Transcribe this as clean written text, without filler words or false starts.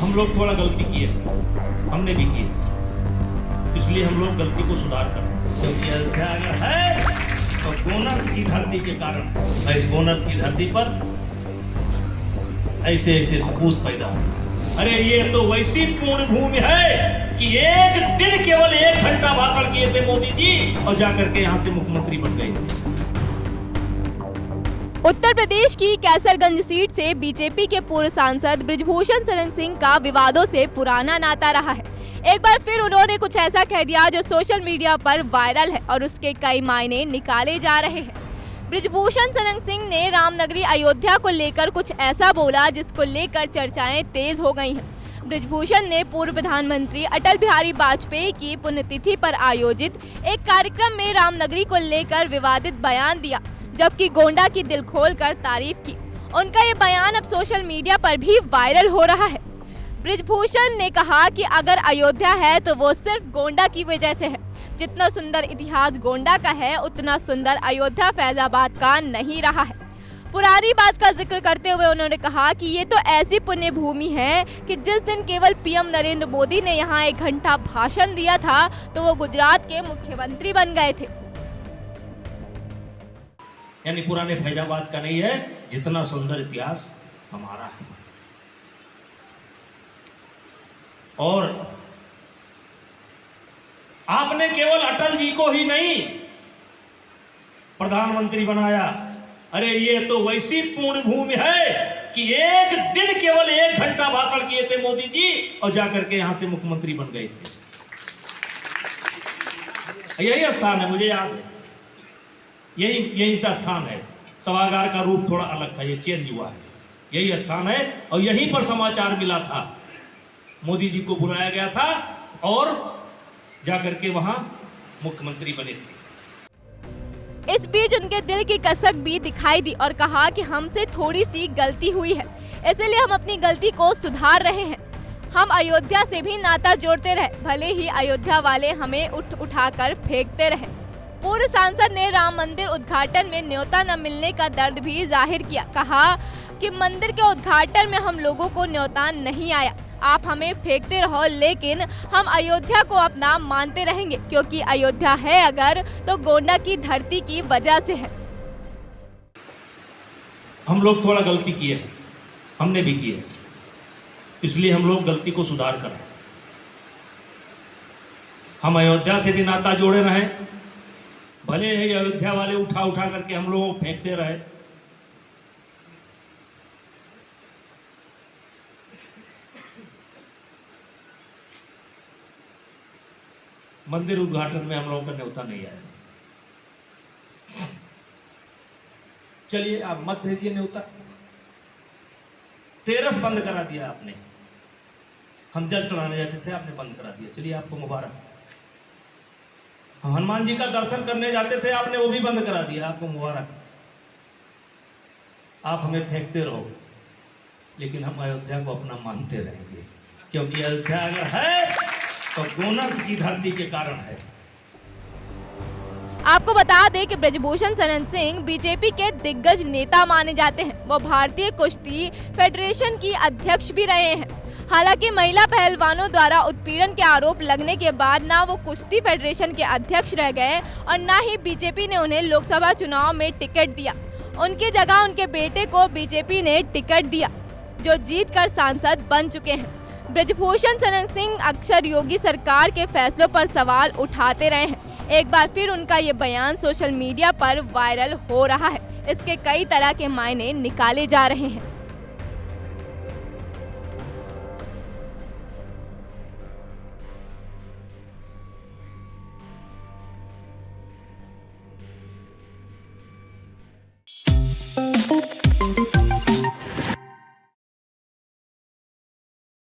हम लोग थोड़ा गलती किए, हमने भी की, इसलिए हम लोग गलती को सुधार कर रहे हैं। क्योंकि अयोध्या अगर है तो गोनद की धरती के कारण है। और इस गोनद की धरती पर ऐसे ऐसे सपूत पैदा हो। अरे ये तो वैसी पूर्ण भूमि है कि एक दिन केवल 1 घंटा भाषण किए थे मोदी जी और जाकर के यहाँ से मुख्यमंत्री बन गए। उत्तर प्रदेश की कैसरगंज सीट से बीजेपी के पूर्व सांसद बृजभूषण शरण सिंह का विवादों से पुराना नाता रहा है। एक बार फिर उन्होंने कुछ ऐसा कह दिया जो सोशल मीडिया पर वायरल है और उसके कई मायने निकाले जा रहे हैं। बृजभूषण शरण सिंह ने रामनगरी अयोध्या को लेकर कुछ ऐसा बोला जिसको लेकर चर्चाएं तेज हो गई हैं। बृजभूषण ने पूर्व प्रधानमंत्री अटल बिहारी वाजपेयी की पुण्यतिथि पर आयोजित एक कार्यक्रम में रामनगरी को लेकर विवादित बयान दिया, जबकि गोंडा की दिल खोलकर तारीफ की। उनका ये बयान अब सोशल मीडिया पर भी वायरल हो रहा है। बृजभूषण ने कहा कि अगर अयोध्या है तो वो सिर्फ गोंडा की वजह से है। जितना सुंदर इतिहास गोंडा का है उतना सुंदर अयोध्या फैजाबाद का नहीं रहा है। पुरानी बात का जिक्र करते हुए उन्होंने कहा कि ये तो ऐसी पुण्य भूमि है कि जिस दिन केवल पीएम नरेंद्र मोदी ने यहाँ 1 घंटा भाषण दिया था तो वो गुजरात के मुख्यमंत्री बन गए थे। यानी पुराने फैजाबाद का नहीं है, जितना सुंदर इतिहास हमारा है। और आपने केवल अटल जी को ही नहीं प्रधानमंत्री बनाया। अरे ये तो वैसी पूर्ण भूमि है कि एक दिन केवल 1 घंटा भाषण किए थे मोदी जी और जाकर के यहां से मुख्यमंत्री बन गए थे। यही स्थान है, मुझे याद है, यही सा स्थान है। सभागार का रूप थोड़ा अलग था, ये चेंज हुआ है। यही स्थान है और यहीं पर समाचार मिला था, मोदी जी को बुलाया गया था और जाकर के वहां मुख्यमंत्री बने थे। इस बीच उनके दिल की कसक भी दिखाई दी और कहा कि हमसे थोड़ी सी गलती हुई है, इसलिए हम अपनी गलती को सुधार रहे हैं। हम अयोध्या से भी नाता जोड़ते रहे, भले ही अयोध्या वाले हमें उठाकर फेंकते रहे। पूर्व सांसद ने राम मंदिर उद्घाटन में न्योता न मिलने का दर्द भी जाहिर किया। कहा कि मंदिर के उद्घाटन में हम लोगों को न्योता नहीं आया, आप हमें फेंकते रहो, लेकिन हम अयोध्या को अपना मानते रहेंगे, क्योंकि अयोध्या है अगर तो गोंडा की धरती की वजह से है। हम लोग थोड़ा गलती किए, हमने भी की है, इसलिए हम लोग गलती को सुधार कर रहे हैं। हम अयोध्या से भी नाता जोड़े रहे, भले ही अयोध्या वाले उठा करके हम लोगों को फेंकते रहे। मंदिर उद्घाटन में हम लोगों का न्योता नहीं आया। चलिए आप मत भेजिए न्योता, तेरस बंद करा दिया आपने। हम जल चढ़ाने जाते थे, आपने बंद करा दिया, चलिए आपको मुबारक। हम हनुमान जी का दर्शन करने जाते थे, आपने वो भी बंद करा दिया, आपको मुबारक। आप हमें फेंकते रहो, लेकिन हम अयोध्या को अपना मानते रहेंगे, क्योंकि अयोध्या अगर है तो गोनद की धरती के कारण है। आपको बता दें कि बृजभूषण शरण सिंह बीजेपी के दिग्गज नेता माने जाते हैं। वो भारतीय कुश्ती फेडरेशन की अध्यक्ष भी रहे हैं। हालांकि महिला पहलवानों द्वारा उत्पीड़न के आरोप लगने के बाद ना वो कुश्ती फेडरेशन के अध्यक्ष रह गए और ना ही बीजेपी ने उन्हें लोकसभा चुनाव में टिकट दिया। उनकी जगह उनके बेटे को बीजेपी ने टिकट दिया, जो जीतकर सांसद बन चुके हैं। बृजभूषण शरण सिंह अक्सर योगी सरकार के फैसलों पर सवाल उठाते रहे हैं। एक बार फिर उनका ये बयान सोशल मीडिया पर वायरल हो रहा है। इसके कई तरह के मायने निकाले जा रहे हैं।